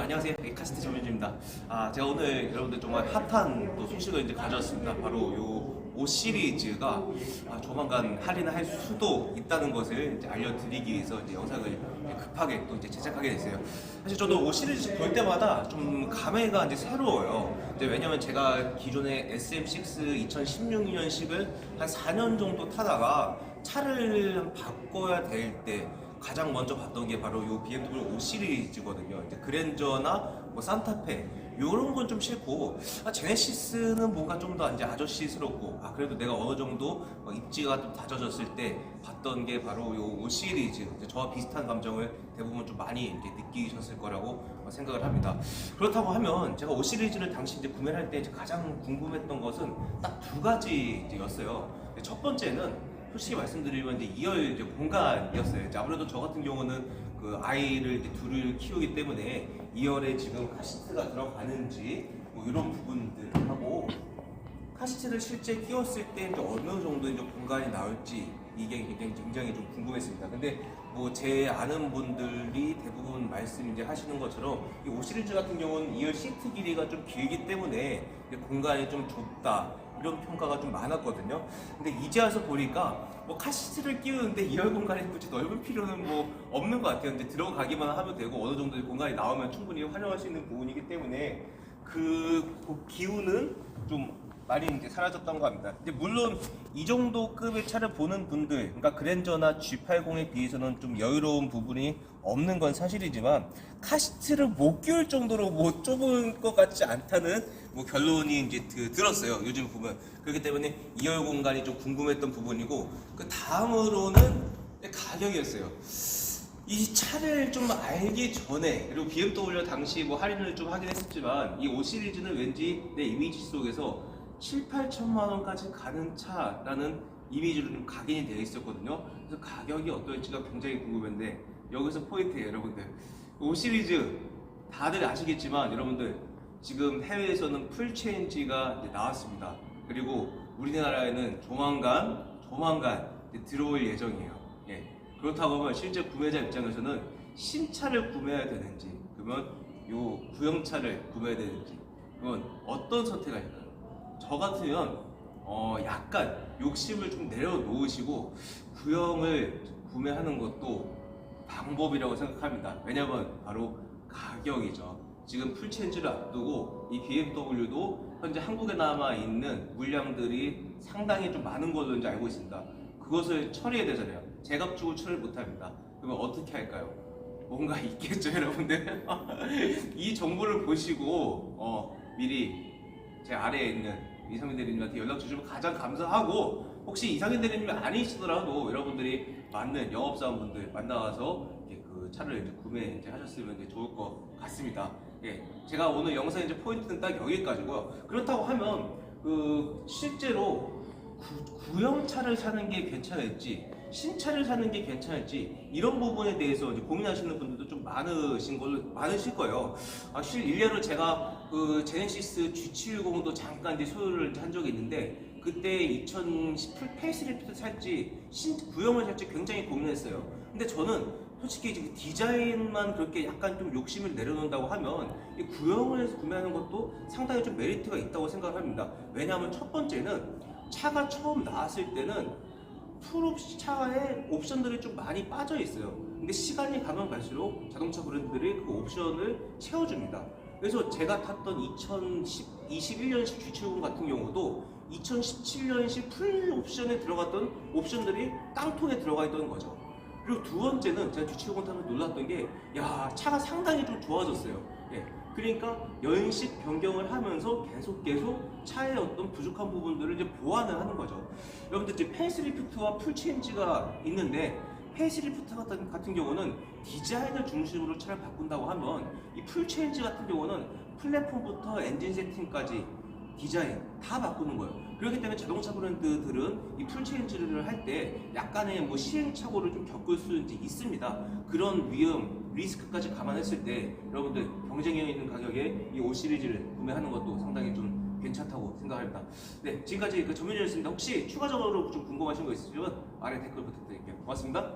안녕하세요. 카스트 전민주입니다. 제가 오늘 여러분들 정말 핫한 또 소식을 이제 가져왔습니다. 바로 요 5 시리즈가 조만간 할인할 수도 있다는 것을 이제 알려드리기 위해서 이제 영상을 이제 급하게 또 이제 제작하게 됐어요. 사실 저도 5 시리즈 볼 때마다 좀 감회가 이제 새로워요. 이제 왜냐면 제가 기존에 SM6 2016년식을 한 4년 정도 타다가 차를 바꿔야 될 때 가장 먼저 봤던 게 바로 요 BMW 5 시리즈거든요. 이제 그랜저나 뭐 산타페 요런 건 좀 싫고, 제네시스는 뭔가 좀 더 이제 아저씨스럽고, 그래도 내가 어느 정도 입지가 좀 다져졌을 때 봤던 게 바로 요 5 시리즈. 저와 비슷한 감정을 대부분 좀 많이 이제 느끼셨을 거라고 생각을 합니다. 그렇다고 하면 제가 5 시리즈를 당시 이제 구매를 할 때 가장 궁금했던 것은 딱 두 가지였어요. 첫 번째는 솔직히 말씀드리면 이제 2열 이제 공간이었어요. 이제 아무래도 저 같은 경우는 그 아이를 이제 둘을 키우기 때문에 2열에 지금 카시트가 들어가는지 뭐 이런 부분들하고, 카시트를 실제 끼웠을 때 이제 어느 정도 이제 공간이 나올지 이게 굉장히 좀 궁금했습니다. 근데 뭐 제 아는 분들이 대부분 말씀 이제 하시는 것처럼 이 5 시리즈 같은 경우는 2열 시트 길이가 좀 길기 때문에 공간이 좀 좁다, 이런 평가가 좀 많았거든요. 근데 이제 와서 보니까 뭐 카시트를 끼우는데 2열 공간이 굳이 넓을 필요는 뭐 없는 것 같아요. 이제 들어가기만 하면 되고 어느 정도 공간이 나오면 충분히 활용할 수 있는 부분이기 때문에 그 기운은 좀 많이 이제 사라졌던 것 같습니다. 이제 물론 이 정도 급의 차를 보는 분들, 그러니까 그랜저나 G80에 비해서는 좀 여유로운 부분이 없는 건 사실이지만 카시트를 못 끼울 정도로 뭐 좁은 것 같지 않다는 뭐 결론이 이제 들었어요. 요즘 보면. 그렇기 때문에 2열 공간이 좀 궁금했던 부분이고, 그 다음으로는 가격이었어요. 이 차를 좀 알기 전에, 그리고 BMW 당시 뭐 할인을 좀 하긴 했었지만 이 5 시리즈는 왠지 내 이미지 속에서 7, 8천만 원까지 가는 차라는 이미지로 좀 각인이 되어 있었거든요. 그래서 가격이 어떨지가 굉장히 궁금한데, 여기서 포인트예요, 여러분들. 5 시리즈 다들 아시겠지만 여러분들 지금 해외에서는 풀 체인지가 이제 나왔습니다. 그리고 우리나라에는 조만간 이제 들어올 예정이에요. 예. 그렇다고 하면 실제 구매자 입장에서는 신차를 구매해야 되는지, 그러면 요 구형차를 구매해야 되는지, 그건 어떤 선택을 할까요? 저 같으면 약간 욕심을 좀 내려놓으시고 구형을 구매하는 것도 방법이라고 생각합니다. 왜냐면 바로 가격이죠. 지금 풀체인지를 앞두고 이 BMW도 현재 한국에 남아 있는 물량들이 상당히 좀 많은 걸로 이제 알고 있습니다. 그것을 처리해야 되잖아요. 제값 주고 처리를 못합니다. 그러면 어떻게 할까요? 뭔가 있겠죠, 여러분들. 이 정보를 보시고 미리 제 아래에 있는 이상민 대리님한테 연락 주시면 가장 감사하고, 혹시 이상민 대리님이 아니시더라도 여러분들이 맞는 영업사원분들 만나서 그 차를 이제 구매 이제 하셨으면 이제 좋을 것 같습니다. 예, 제가 오늘 영상 이제 포인트는 딱 여기까지고요. 그렇다고 하면 실제로 구형차를 사는 게 괜찮을지 신차를 사는 게 괜찮을지, 이런 부분에 대해서 이제 고민하시는 분들도 좀 많으실 거예요. 사실 일례로 제가 그 제네시스 G70도 잠깐 이제 소유를 한 적이 있는데, 그때 2010 페이스리프트 살지 구형을 살지 굉장히 고민했어요. 근데 저는 솔직히 이제 디자인만 그렇게 약간 좀 욕심을 내려놓는다고 하면 이 구형을 해서 구매하는 것도 상당히 좀 메리트가 있다고 생각을 합니다. 왜냐하면 첫 번째는 차가 처음 나왔을 때는 차에 옵션들이 좀 많이 빠져 있어요. 근데 시간이 가면 갈수록 자동차 브랜드들이 그 옵션을 채워줍니다. 그래서 제가 탔던 2021년식 G70 같은 경우도 2017년식 풀 옵션에 들어갔던 옵션들이 깡통에 들어가 있던 거죠. 그리고 두 번째는 제가 G70 타면서 놀랐던 게, 차가 상당히 좀 좋아졌어요. 예. 그러니까 연식 변경을 하면서 계속 차의 어떤 부족한 부분들을 이제 보완을 하는 거죠. 여러분들 이제 페이스리프트와 풀체인지가 있는데, 페이스리프트 같은 경우는 디자인을 중심으로 차를 바꾼다고 하면, 이 풀체인지 같은 경우는 플랫폼부터 엔진 세팅까지 디자인 다 바꾸는 거예요. 그렇기 때문에 자동차 브랜드들은 이 풀체인지를 할 때 약간의 뭐 시행착오를 좀 겪을 수 있습니다. 그런 위험, 리스크까지 감안했을 때 여러분들 경쟁력 있는 가격에 이 5 시리즈를 구매하는 것도 상당히 좀 괜찮다고 생각합니다. 네, 지금까지 그 전민이었습니다. 혹시 추가적으로 좀 궁금하신 거 있으시면 아래 댓글 부탁드릴게요. 고맙습니다.